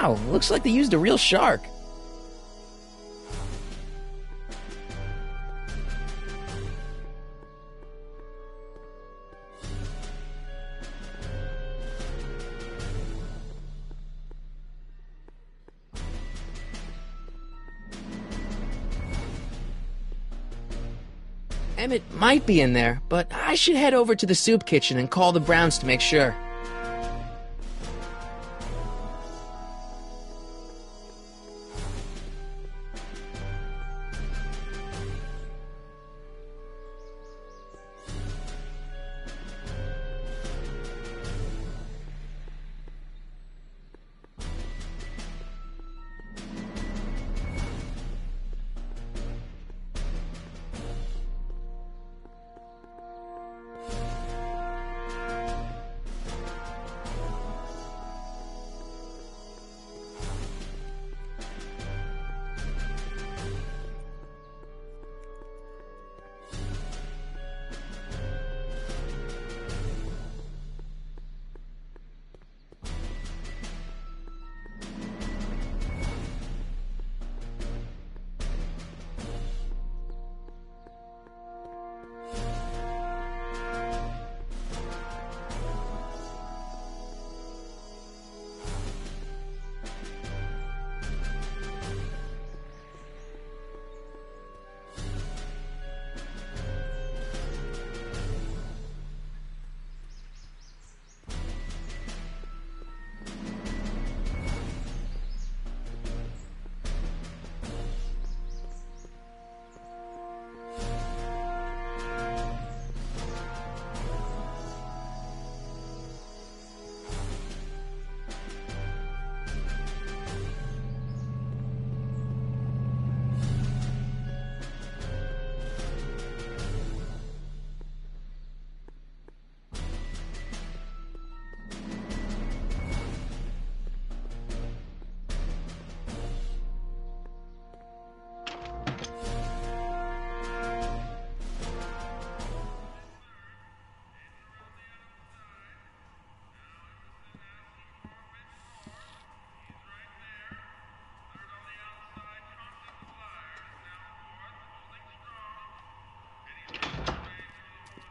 Wow, looks like they used a real shark. Emmett might be in there, but I should head over to the soup kitchen and call the Browns to make sure.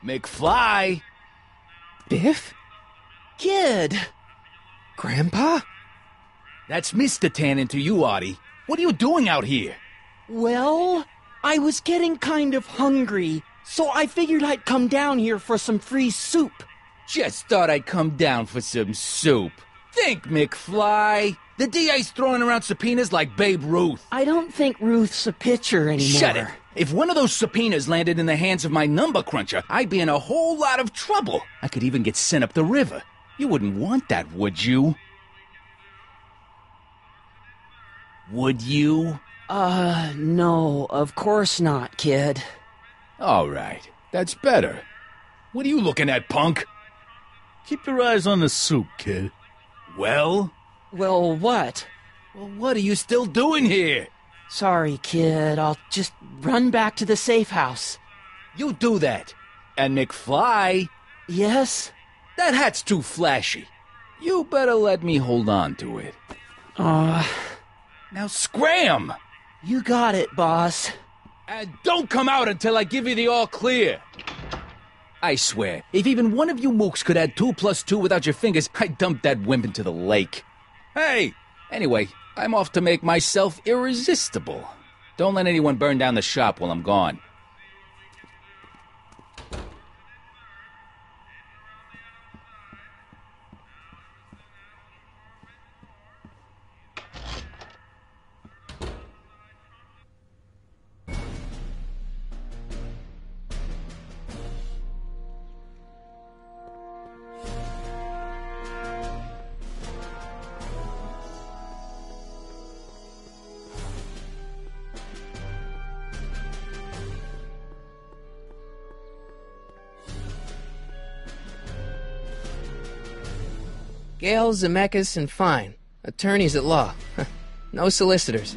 McFly! Biff? Kid! Grandpa? That's Mr. Tannen to you, Artie. What are you doing out here? Well, I was getting kind of hungry, so I figured I'd come down here for some free soup. Just thought I'd come down for some soup. Think, McFly. The DA's throwing around subpoenas like Babe Ruth. I don't think Ruth's a pitcher anymore. Shut it. If one of those subpoenas landed in the hands of my number cruncher, I'd be in a whole lot of trouble. I could even get sent up the river. You wouldn't want that, would you? Would you? No, of course not, kid. All right. That's better. What are you looking at, punk? Keep your eyes on the soup, kid. Well? Well, what? Well, what are you still doing here? Sorry, kid. I'll just run back to the safe house. You do that. And McFly? Yes? That hat's too flashy. You better let me hold on to it. Now scram! You got it, boss. And don't come out until I give you the all clear. I swear, if even one of you mooks could add 2 + 2 without your fingers, I'd dump that wimp into the lake. Hey! Anyway, I'm off to make myself irresistible. Don't let anyone burn down the shop while I'm gone. Gale, Zemeckis, and Fine. Attorneys at law. No solicitors.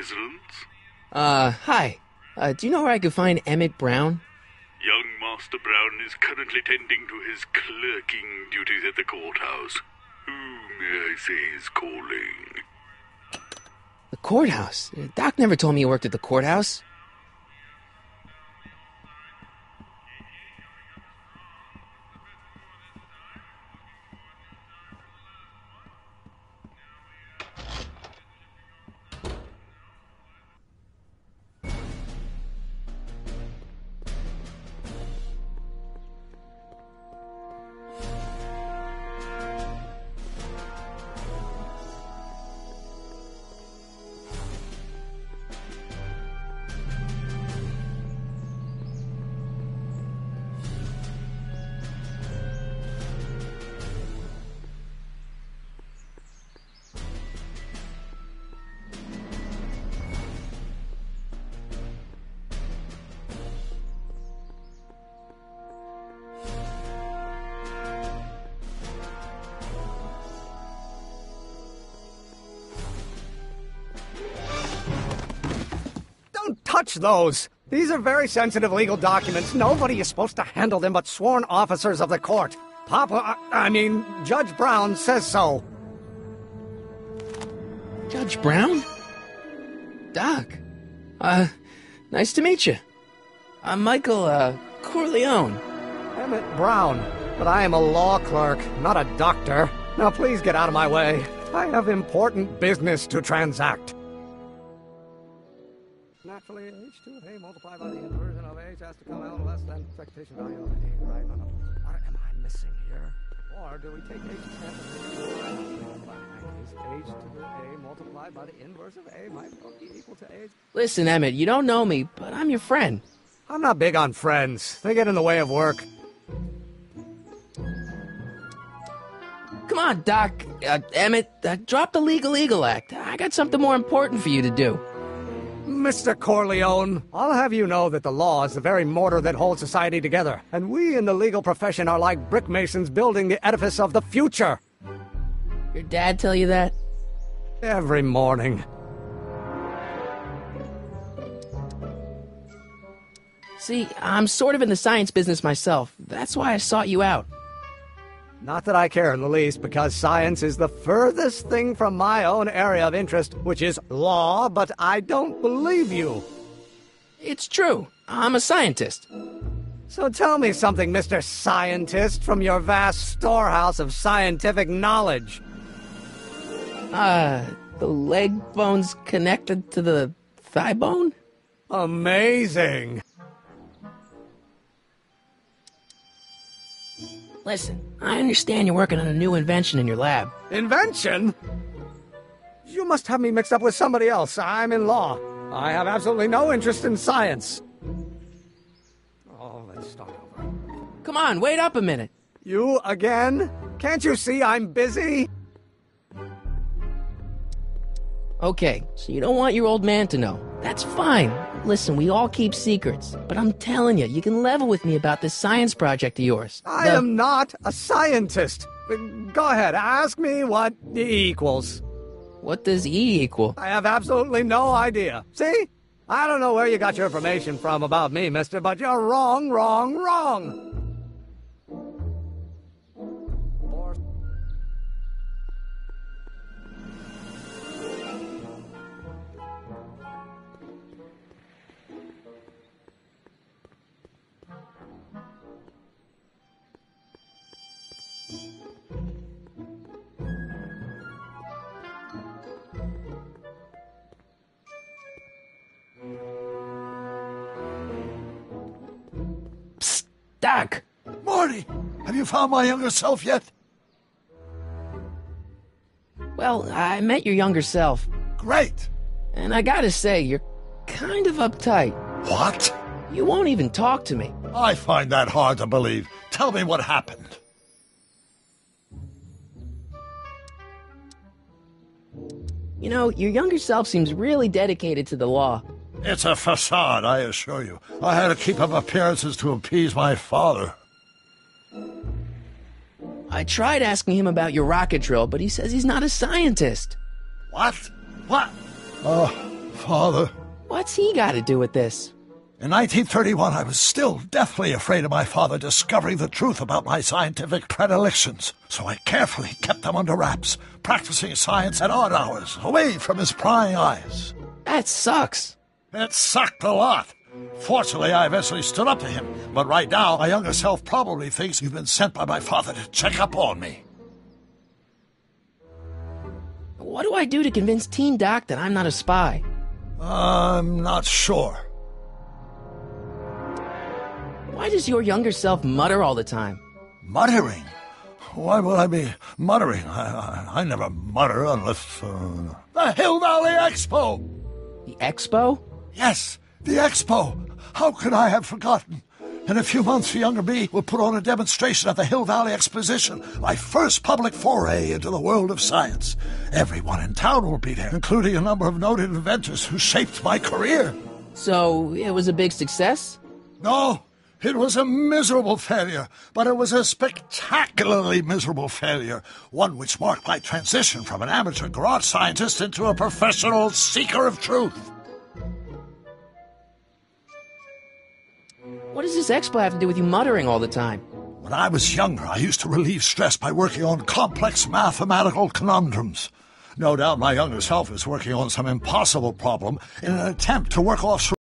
residence? Hi. Do you know where I could find Emmett Brown? Young Master Brown is currently tending to his clerking duties at the courthouse. Who may I say is calling? The courthouse? Doc never told me he worked at the courthouse. Touch those! These are very sensitive legal documents. Nobody is supposed to handle them but sworn officers of the court. Judge Brown says so. Judge Brown? Doc. Nice to meet you. I'm Michael, Corleone. Emmett Brown. But I am a law clerk, not a doctor. Now please get out of my way. I have important business to transact. Naturally, h2 of a multiplied by the inversion of h has to come out less than expectation value of a, right? What am I missing here? Or do we take h h to the a multiplied by the inverse of a might be equal to h? Listen, Emmett, you don't know me, but I'm your friend. I'm not big on friends. They get in the way of work. Come on, Doc. Emmett, drop the Legal Eagle Act. I got something more important for you to do. Mr. Corleone, I'll have you know that the law is the very mortar that holds society together, and we in the legal profession are like brick masons building the edifice of the future. Your dad tell you that? Every morning. See, I'm sort of in the science business myself. That's why I sought you out. Not that I care in the least, because science is the furthest thing from my own area of interest, which is law, but I don't believe you. It's true. I'm a scientist. So tell me something, Mr. Scientist, from your vast storehouse of scientific knowledge. The leg bone's connected to the thigh bone? Amazing. Listen, I understand you're working on a new invention in your lab. Invention? You must have me mixed up with somebody else. I'm in law. I have absolutely no interest in science. Oh, let's start over. Come on, wait up a minute. You again? Can't you see I'm busy? Okay, so you don't want your old man to know. That's fine. Listen, we all keep secrets. But I'm telling you, you can level with me about this science project of yours. I am not a scientist. Go ahead, ask me what E equals. What does E equal? I have absolutely no idea. See? I don't know where you got your information from about me, mister, but you're wrong, wrong, wrong. Psst, Doc! Morty, have you found my younger self yet? Well, I met your younger self. Great. And I gotta say, you're kind of uptight. What? You won't even talk to me. I find that hard to believe. Tell me what happened. You know, your younger self seems really dedicated to the law. It's a facade, I assure you. I had to keep up appearances to appease my father. I tried asking him about your rocket drill, but he says he's not a scientist. What? What? Oh, Father. What's he got to do with this? In 1931, I was still deathly afraid of my father discovering the truth about my scientific predilections, so I carefully kept them under wraps, practicing science at odd hours, away from his prying eyes. That sucks. It sucked a lot. Fortunately, I eventually stood up to him, but right now, my younger self probably thinks you've been sent by my father to check up on me. What do I do to convince Teen Doc that I'm not a spy? I'm not sure. Why does your younger self mutter all the time? Muttering? Why would I be muttering? I never mutter unless... The Hill Valley Expo! The expo? Yes, the Expo! How could I have forgotten? In a few months, younger me will put on a demonstration at the Hill Valley Exposition, my first public foray into the world of science. Everyone in town will be there, including a number of noted inventors who shaped my career. So, it was a big success? No, it was a miserable failure, but it was a spectacularly miserable failure, one which marked my transition from an amateur garage scientist into a professional seeker of truth. What does this expo have to do with you muttering all the time? When I was younger, I used to relieve stress by working on complex mathematical conundrums. No doubt my younger self is working on some impossible problem in an attempt to work off